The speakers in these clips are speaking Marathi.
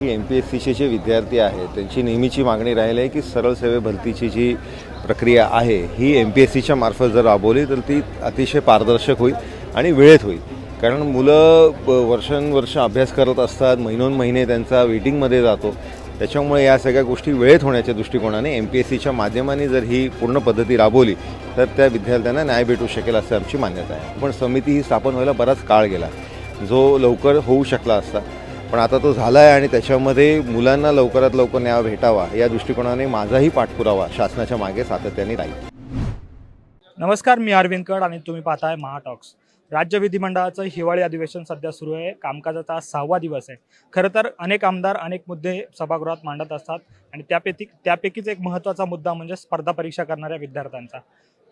एमपीएससीचे जे विद्यार्थी आहेत त्यांची नेहमीची मागणी राहिली आहे की सरळ सेवे भरतीची जी प्रक्रिया आहे ही एमपीएससीच्या मार्फत जर राबवली तर ती अतिशय पारदर्शक होईल आणि वेळेत होईल. कारण मुलं वर्षानुवर्ष अभ्यास करत असतात, महिनोन-महिने त्यांचा वेटिंगमध्ये जातो. त्याच्यामुळे या सगळ्या गोष्टी वेळेत होण्याच्या दृष्टिकोनाने एमपीएससीच्या माध्यमाने जर ही पूर्ण पद्धती राबवली तर त्या विद्यार्थ्यांना न्याय भेटू शकेल असं आमची मान्यता आहे. पण समिती ही स्थापन व्हायला बराच काळ गेला, जो लवकर होऊ शकला असता. पण आता तो झाला आहे आणि त्याच्यामध्ये मुलांना लवकरात लवकर न्याय भेटावा या दृष्टिकोनाने माझाही पाठपुरावा शासनाच्या मागे सातत्याने राहील. नमस्कार, मी अरविंद कड आणि तुम्ही पाहताय महाटॉक्स. राज्य विधिमंडळाचं हिवाळी अधिवेशन सध्या सुरू आहे. कामकाजाचा आज 6वा दिवस आहे. खरं तर अनेक आमदार अनेक मुद्दे सभागृहात मांडत असतात आणि त्यापैकीच एक महत्त्वाचा मुद्दा म्हणजे स्पर्धा परीक्षा करणाऱ्या विद्यार्थ्यांचा.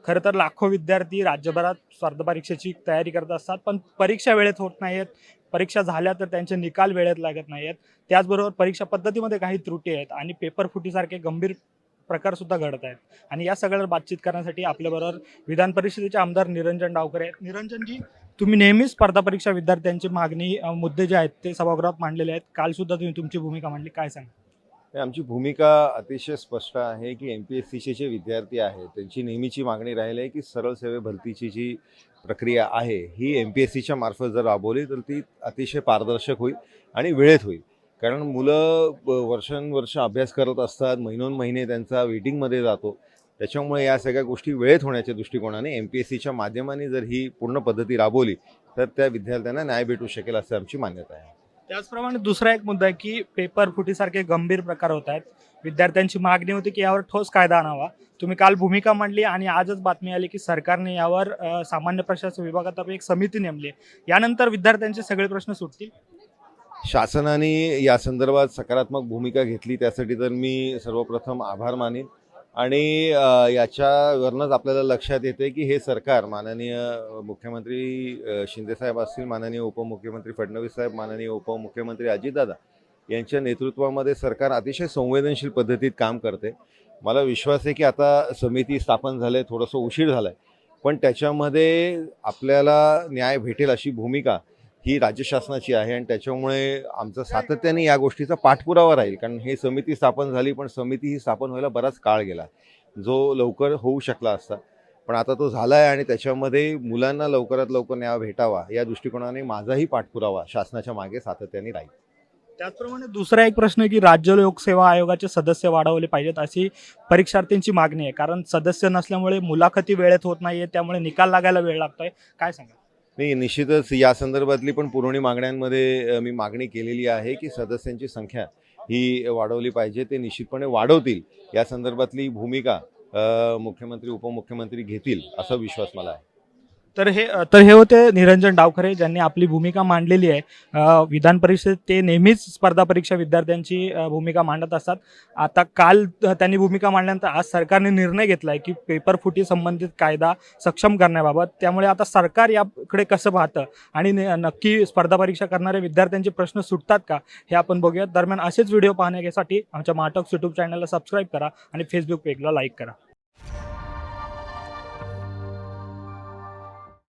खरं तर लाखो विद्यार्थी राज्यभरात स्पर्धा परीक्षेची तयारी करत असतात, पण परीक्षा वेळेत होत नाही आहेत. परीक्षा झाल्या तर त्यांचे निकाल वेळेत लागत नाही आहेत. त्याचबरोबर परीक्षा पद्धतीमध्ये काही त्रुटी आहेत आणि पेपर फुटीसारखे गंभीर प्रकारसुद्धा घडत आहेत. आणि या सगळ्यावर बातचीत करण्यासाठी आपल्याबरोबर विधान परिषदेचे आमदार निरंजन डावखरे आहेत. निरंजनजी, तुम्ही नेहमीच स्पर्धा परीक्षा विद्यार्थ्यांची मागणी मुद्दे जे आहेत ते सभागृहात मांडलेले आहेत. कालसुद्धा तुम्ही तुमची भूमिका मांडली, काय सांगा? आमची भूमिका अतिशय स्पष्ट आहे की एमपीएससीचे जे विद्यार्थी आहेत त्यांची नेहमीची मागणी राहिली आहे की सरळ सेवे भरतीची जी प्रक्रिया आहे ही एमपीएससीच्या मार्फत जर राबवली तर ती अतिशय पारदर्शक होईल आणि वेळेत होईल. कारण मुलं वर्षानुवर्ष अभ्यास करत असतात, महिनोन-महिने त्यांचा वेटिंगमध्ये जातो. त्याच्यामुळे या सगळ्या गोष्टी वेळेत होण्याच्या दृष्टिकोनाने एमपीएससीच्या माध्यमाने जर ही पूर्ण पद्धती राबवली तर त्या विद्यार्थ्यांना न्याय भेटू शकेल असं आमची मान्यता आहे. त्याचप्रमाणे दुसरा एक मुद्दा आहे की पेपर फुटीसारखे गंभीर प्रकार होत आहेत. विद्यार्थ्यांची मागणी होती की यावर ठोस कायदा आणावा. तुम्ही काल भूमिका मांडली आणि आजच बातमी आली की सरकारने यावर सामान्य प्रशासन विभागातर्फे एक समिती नेमली आहे. यानंतर विद्यार्थ्यांचे सगळे प्रश्न सुटतील. शासनाने या संदर्भात सकारात्मक भूमिका घेतली त्यासाठी तर मी सर्वप्रथम आभार मानेन. आणि याच्यावरनंच आपल्याला लक्षात येते की हे सरकार माननीय मुख्यमंत्री शिंदेसाहेब असतील, माननीय उपमुख्यमंत्री फडणवीस साहेब, माननीय उपमुख्यमंत्री अजितदादा यांच्या नेतृत्वामध्ये सरकार अतिशय संवेदनशील पद्धतीत काम करते. मला विश्वास आहे की आता समिती स्थापन झाली, थोडंसं उशीर झाला आहे, पण त्याच्यामध्ये आपल्याला न्याय भेटेल अशी भूमिका ही राज्य शासनाची आहे आणि त्याच्यामुळे आमचा सातत्याने या गोष्टीचा पाठपुरावा राहील. कारण हे समिती स्थापन झाली, पण समिती ही स्थापन व्हायला बराच काळ गेला, जो लवकर होऊ शकला असता. पण आता तो झाला आहे आणि त्याच्यामध्ये मुलांना लवकरात लवकर न्याय भेटावा या दृष्टिकोनाने माझाही पाठपुरावा शासनाच्या मागे सातत्याने राहील. त्याचप्रमाणे दुसरा एक प्रश्न आहे की राज्य लोकसेवा आयोगाचे सदस्य वाढवले पाहिजेत अशी परीक्षार्थींची मागणी आहे. कारण सदस्य नसल्यामुळे मुलाखती वेळेत होत नाहीये, त्यामुळे निकाल लागायला वेळ लागतोय. काय सांगा? नाही, निश्चितच या संदर्भातली पण पुरवणी मागण्यांमध्ये मी मागणी केलेली आहे की सदस्यांची संख्या ही वाढवली पाहिजे. ते निश्चितपणे वाढवतील. या संदर्भातली भूमिका मुख्यमंत्री उपमुख्यमंत्री घेतील असा विश्वास मला आहे. तर हे होते निरंजन डावखरे, ज्यांनी आपली भूमिका मांडलेली आहे. विधान परिषदेत ते नेहमीच स्पर्धा परीक्षा विद्यार्थ्यांची भूमिका मांडत असतात. आता काल त्यांनी भूमिका मांडल्यानंतर आज सरकारने निर्णय घेतला आहे की पेपर फुटी संबंधित कायदा सक्षम करण्याबाबत. त्यामुळे आता सरकार याकडे कसं पाहतं आणि नक्की स्पर्धा परीक्षा करणाऱ्या विद्यार्थ्यांचे प्रश्न सुटतात का हे आपण बघूयात. दरम्यान असेच व्हिडिओ पाहण्यासाठी आमच्या महाटॉक्स यूट्यूब चॅनलला सबस्क्राईब करा आणि फेसबुक पेजला लाईक करा.